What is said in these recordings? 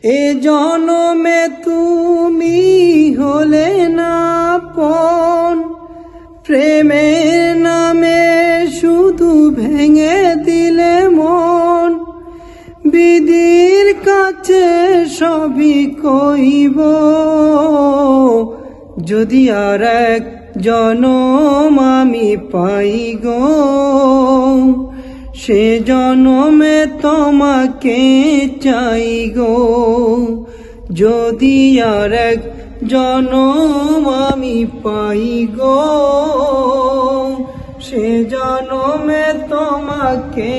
এ জনমে তুমি হলে না আপন, প্রেমের নামে শুধু ভেঙে দিলে মন। বিধির কাছে সবই কইব, যদি আর এক জনম আমি পাই গো, সে জনমে তোমাকে চাই গো। যদি আর এক জনম আমি পাই গো, সে জনমে তোমাকে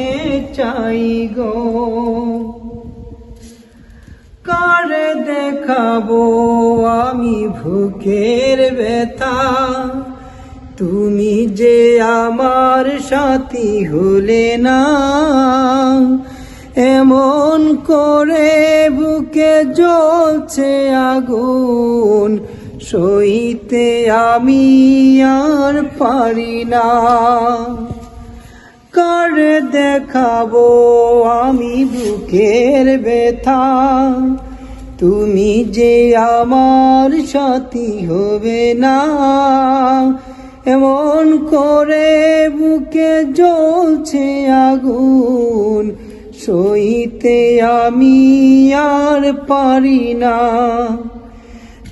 চাই গো। কারে দেখাবো আমি বুকের ব্যথা, তুমি যে আমার সাথী হলে না। এমন করে বুকে জ্বলছে আগুন, সইতে আমি আর পারি না। কারে দেখাবো আমি বুকের ব্যথা, তুমি যে আমার সাথী হবে না। এমন করে বুকে জ্বলছে আগুন, সইতে আমি আর পারি না।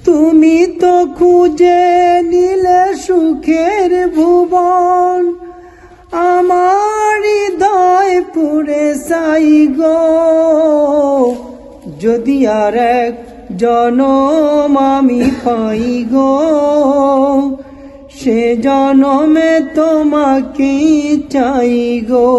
তুমি তো খুঁজে নিলে সুখের ভুবন, আমার হৃদয় পুড়ে ছাই গো। যদি আর এক জনম আমি পাই গো, সে জনমে তোমাকে চাই গো।